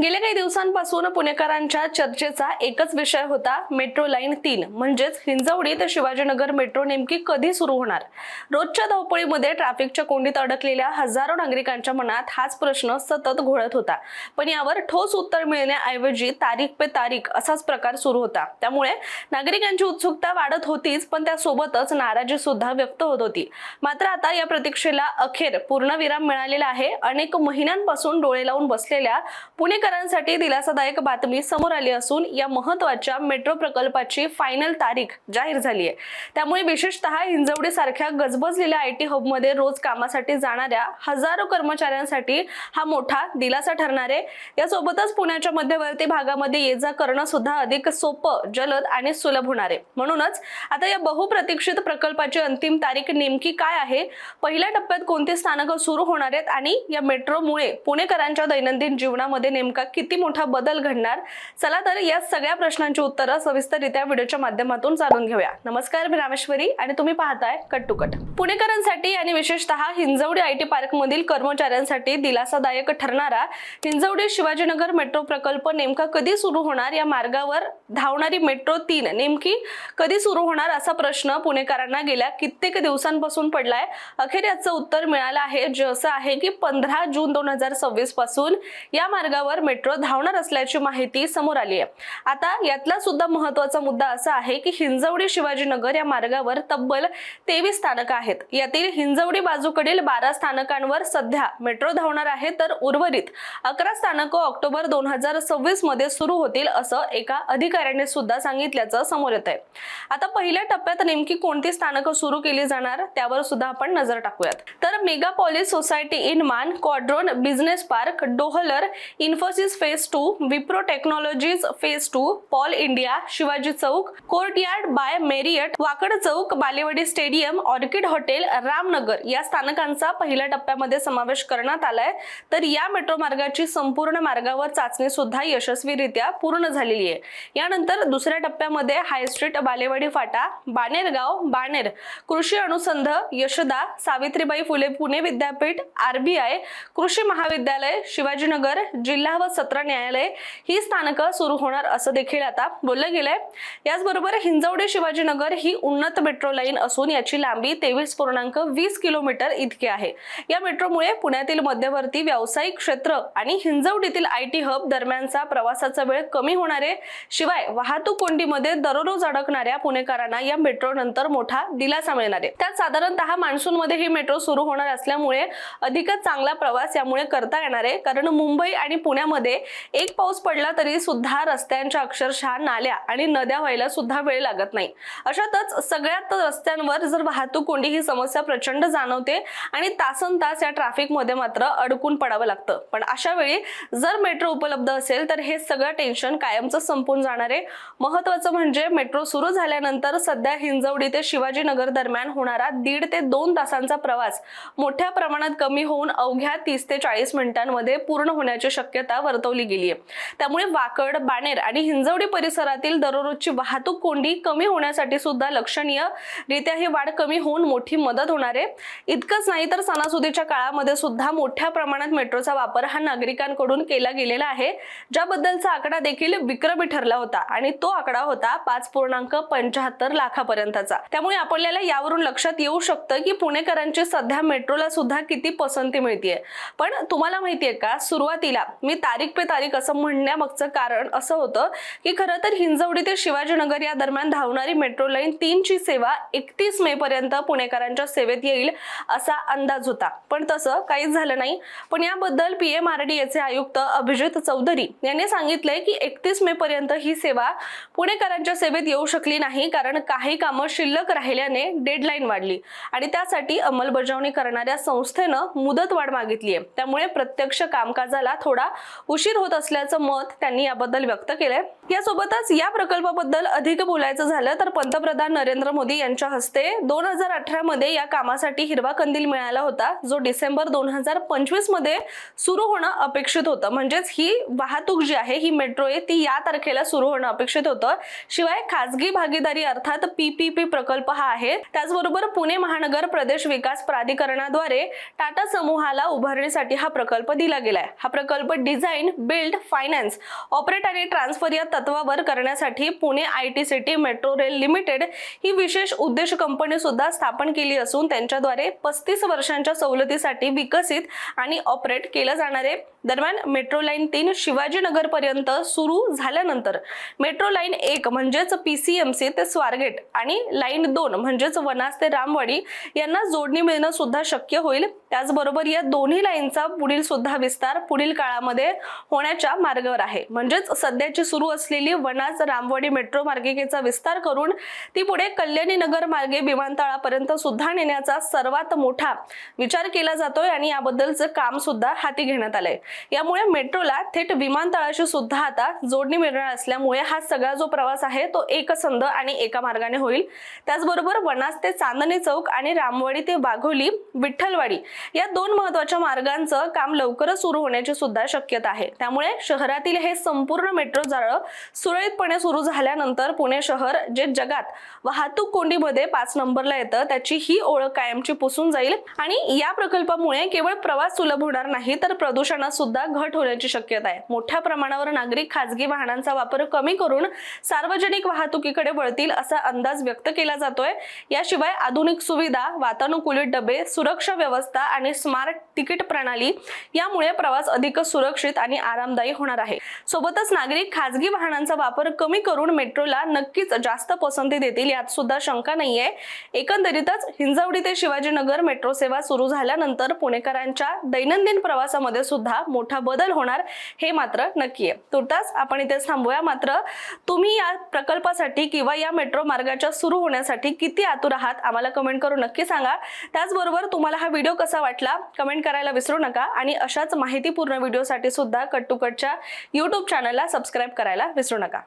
गेल्या काही दिवसांपासून पुणेकरांच्या चर्चेचा एकच विषय होता मेट्रो लाईन 3 म्हणजेच हिंजवडी ते शिवाजीनगर मेट्रो नेमकी कधी सुरू होणार। रोजच्या धावपळीमध्ये ट्रॅफिकच्या कोंडीत अडकलेल्या हजारो नागरिकांच्या मनात हाच प्रश्न सतत घोळत होता, पण यावर ठोस उत्तर मिळण्याऐवजी तारीख पे तारीख असाच प्रकार सुरू होता। त्यामुळे नागरिकांची उत्सुकता वाढत होतीच, पण त्यासोबतच नाराजी सुद्धा व्यक्त होत होती। मात्र आता या प्रतीक्षेला अखेर पूर्णविराम मिळालेला आहे। अनेक महिन्यांपासून डोळे लावून बसलेल्या पुणेकरांसाठी दिलासादायक बातमी समोर आली असून या महत्त्वाच्या मेट्रो प्रकल्पाची फायनल तारीख जाहीर झाली आहे। त्यामुळे विशेषतः हिंजवडी सारख्या गजबजलेल्या आयटी हब मध्ये रोज कामासाठी जाणाऱ्या हजारो कर्मचाऱ्यांसाठी हा मोठा दिलासा ठरणार आहे। यासोबतच पुण्याच्या मध्यवर्ती भागामध्ये ये-जा करणं सुद्धा अधिक सोपं, जलद आणि सुलभ होणार आहे। म्हणूनच आता या बहुप्रतीक्षित प्रकल्पाची अंतिम तारीख नेमकी काय आहे, पहिल्या टप्प्यात कोणती स्थानकं सुरू होणार आहेत आणि या मेट्रोमुळे पुणेकरांच्या दैनंदिन जीवनामध्ये नेमका किती मोठा बदल घडणार, चला तर या सगळ्या प्रश्नांची उत्तरं सविस्तररित्या व्हिडिओच्या माध्यमातून जाणून घेऊया। नमस्कार, मी रामेश्वरी आणि तुम्ही पाहताय कट टू कट। पुणेकरांसाठी आणि विशेषतः हिंजवडी आयटी पार्क मधील कर्मचाऱ्यांसाठी दिलासादायक ठरणारा हिंजवडी शिवाजीनगर मेट्रो प्रकल्प नेमका कधी सुरू होणार, या मार्गावर धावणारी मेट्रो 3 नेमकी कधी सुरू होणार असा प्रश्न पुणेकरांना गेल्या कित्येक दिवसांपासून पडलाय। अखेर याचं उत्तर मिळालं आहे, जे असं आहे की 15 जून 2026 पासून या मार्गावर मेट्रो धावणार असल्याची माहिती समोर आली आहे। आता यातला सुद्धा महत्त्वाचा मुद्दा असा आहे की हिंजवडी शिवाजीनगर या मार्गावर तब्बल 23 स्थानक आहेत। यातील हिंजवडी बाजूकडील 12 स्थानकांवर सध्या मेट्रो धावणार आहे, तर उर्वरित 11 स्थानकं ऑक्टोबर 2026 मध्ये सुरू होतील असं एका अधिकाऱ्याने सुद्धा सांगितल्याचं समोर येत आहे। आता पहिल्या टप्प्यात नेमकी कोणती स्थानकं सुरू केली जाणार त्यावर सुद्धा आपण नजर टाकूयात। तर मेगापॉलिस society in Maan, Quadron business park, Dohler, Infosys phase 2, Wipro technologies phase 2, Pall India, Shivaji Chowk, courtyard by Marriott, Wakad Chowk, Balewadi stadium, orchid hotel, Ramnagar या स्थानकांचा पहिल्या टप्प्यामध्ये समावेश करण्यात आलाय। तर या मेट्रो मार्गाची संपूर्ण मार्गावर चाचणी सुद्धा यशस्वीरित्या पूर्ण झालेली आहे। यानंतर दुसऱ्या टप्प्यामध्ये हाय स्ट्रीट, बालेवाडी फाटा, बाणेरगाव, बाणेर, कृषी अनुसंध, यशदा, सावित्रीबाई फुले पुणे विद्यापीठ, आरबीआय, कृषी महाविद्यालय, शिवाजीनगर, जिल्हा व सत्र न्यायालय ही स्थानकं सुरू होणार असं देखील आता बोललं गेलंय। याचबरोबर हिंजवडी शिवाजीनगर ही उन्नत मेट्रो लाईन असून याची लांबी 23.20 किलोमीटर इतकी आहे। या मेट्रोमुळे पुण्यातील मध्यवर्ती व्यावसायिक क्षेत्र आणि हिंजवडीतील आयटी हब दरम्यानचा प्रवासाचा वेळ कमी होणार आहे। शिवाय वाहतूक कोंडीमध्ये दररोज अडकणाऱ्या पुणेकरांना या मेट्रो नंतर मोठा दिलासा मिळणार आहे। त्यात साधारणतः मान्सून मध्ये ही मेट्रो सुरू होणार असल्यामुळे अधिकच चांगला प्रवास यामुळे करता येणार आहे, कारण मुंबई आणि पुण्यामध्ये एक पाऊस पडला तरी सुद्धा रस्त्यांच्या अक्षरशः नाल्या आणि नद्या व्हायला सुद्धा वेळ लागत नाही। अशातच सगळ्यात रस्त्यांवर जर वाहतूक कोंडी ही समस्या प्रचंड जाणवते आणि तासनतास या ट्रॅफिक मध्ये मात्र अडकून पडावं लागतं। पण अशा वेळी जर मेट्रो उपलब्ध असेल तर हे सगळं टेन्शन कायमचं संपून जाणार आहे। महत्त्वाचं म्हणजे मेट्रो सुरू झाल्यानंतर सध्या हिंजवडी ते शिवाजीनगर दरम्यान होणारा 1.5 ते 2 तासांचा प्रवास मोठ्या प्रमाणात कमी होऊन अवघ्या 30 ते 40 मिनिटांमध्ये पूर्ण होण्याची शक्यता वर्तवली गेली आहे। त्यामुळे वाकड, बाणेर आणि हिंजवडी परिसरातील दररोजची वाहतूक कोंडी कमी होण्यासाठी सुद्धा लक्षणीय रित्या ही वाढ कमी होऊन मोठी मदत होणार आहे। इतकंच नाही तर सणासुदीच्या काळामध्ये सुद्धा मोठ्या प्रमाणात मेट्रोचा वापर हा नागरिकांकडून केला गेलेला आहे, ज्याबद्दलचा आकडा देखील विक्रमी ठरला होता आणि तो आकडा होता 5.75 लाखापर्यंतचा। त्यामुळे आपल्याला यावरून लक्षात येऊ शकतं की पुणेकरांची सध्या मेट्रोला सुद्धा किती पसंती मिळतेय। पण तुम्हाला माहितीये का, सुरुवातीला मी तारीख पे तारीख असं म्हणण्यामागचं कारण असं होतं की खरं तर हिंजवडी ते शिवाजीनगर या दरम्यान धावणारी मेट्रो लाईन 3 ची सेवा 31 मे पर्यंत पुणेकरांच्या सेवेत येईल असा अंदाज होता, पण तसं काहीच झालं नाही। पण याबद्दल पीएमआरडीएचे आयुक्त अभिजित चौधरी यांनी सांगितलंय की 31 मे पर्यंत ही सेवा पुणेकरांच्या सेवेत येऊ शकली नाही, कारण काही कामं शिल्लक राहिल्याने डेडलाईन वाढली आणि त्यासाठी अंमलबजावणी करणाऱ्या संस्थेनं मुदतवाढ मागितली आहे। त्यामुळे प्रत्यक्ष कामकाजाला थोडा उशीर होत असल्याचं मत त्यांनी याबद्दल व्यक्त केलंय। यासोबतच या प्रकल्पाबद्दल अधिक बोलायचं झालं तर पंतप्रधान नरेंद्र मोदी यांच्या हस्ते 2018 मध्ये या कामासाठी हिरवा कंदील मिळाला होता, जो डिसेंबर 2025 मध्ये सुरू होणं अपेक्षित होतं। म्हणजेच ही वाहतूक जी आहे, ही मेट्रो आहे, ती या तारखेला सुरू होणं अपेक्षित होतं। शिवाय खासगी भागीदारी अर्थात पीपीपी प्रकल्प हा आहे। त्याचबरोबर पुणे महानगर प्रदेश विकास प्राधिकरणाद्वारे टाटा समूहाला उभारणीसाठी हा प्रकल्प दिला गेलाय। हा प्रकल्प design design, build, finance, operate आणि ट्रान्सफर या तत्वावर करण्यासाठी Pune IT city metro rail limited ही विशेष उद्देश कंपनी सुद्धा स्थापन केली असून त्यांच्याद्वारे 35 वर्षांच्या सवलतीसाठी विकसित आणि ऑपरेट केलं जाणार आहे। दरम्यान मेट्रो लाईन 3 शिवाजीनगर पर्यंत सुरू झाल्यानंतर मेट्रो लाईन 1 म्हणजेच PCMC ते स्वारगेट आणि लाईन 2 म्हणजेच वनाज ते रामवाडी यांना जोडणी मिळणं सुद्धा शक्य होईल। त्याचबरोबर या दोन्ही लाईनचा पुढील सुद्धा विस्तार पुढील काळामध्ये होण्याच्या मार्गावर आहे। म्हणजेच सध्याची सुरू असलेली वनाज रामवाडी मेट्रो मार्गिकेचा विस्तार करून ती पुढे कल्याणी नगर मार्गे विमानतळापर्यंत सुद्धा नेण्याचा सर्वात मोठा विचार केला जातोय आणि याबद्दलचं काम सुद्धा हाती घेण्यात आलंय। यामुळे मेट्रोला थेट विमानतळाशी सुद्धा आता जोडणी मिळणार असल्यामुळे हा सगळा जो प्रवास आहे तो एकसंध आणि एका मार्गाने होईल। त्याचबरोबर वनाज ते चांदणी चौक आणि रामवाडी ते वाघोली विठ्ठलवाडी या दोन महत्त्वाच्या मार्गांचं काम लवकरच सुरू होण्याची सुद्धा शक्यता आहे। त्यामुळे शहरातील हे संपूर्ण मेट्रो जाळं सुरळीतपणे सुरू झाल्यानंतर पुणे शहर जे जगात वाहतूक कोंडीमध्ये 5 नंबरला येतं त्याची ही ओळख कायमची पुसून जाईल आणि या प्रकल्पामुळे केवळ प्रवास सुलभ होणार नाही तर प्रदूषणात सुद्धा घट होण्याची शक्यता आहे। मोठ्या प्रमाणावर नागरिक खासगी वाहनांचा वापर कमी करून सार्वजनिक वाहतुकीकडे वळतील असा अंदाज व्यक्त केला जातोय। याशिवाय आधुनिक सुविधा, वातानुकूलित डबे, सुरक्षा व्यवस्था आणि स्मार्ट तिकीट प्रणाली यामुळे प्रवास अधिक सुरक्षित आणि आरामदायी होणार आहे। सोबतच नागरिक खासगी वाहनांचा वापर कमी करून मेट्रोला नक्कीच जास्त पसंती देतील यात सुद्धा शंका नाहीये। एकंदरीतच हिंजवडी ते शिवाजीनगर मेट्रो सेवा सुरू झाल्यानंतर पुणेकरांच्या दैनंदिन प्रवासामध्ये सुद्धा मोठा बदल होणार हे मात्र नक्की आहे। तुर्तास आपण इथे थांबूया। मात्र तुम्ही या प्रकल्पासाठी किंवा या मेट्रो मार्गाच्या सुरू होण्यासाठी किती आतुर आहात आम्हाला कमेंट करून नक्की सांगा। त्याचबरोबर तुम्हाला हा व्हिडिओ कसा वाटला कमेंट करायला विसरू नका आणि अशाच माहितीपूर्ण व्हिडिओसाठी सुद्धा कट टू कटच्या YouTube चॅनलला सबस्क्राइब करायला विसरू नका।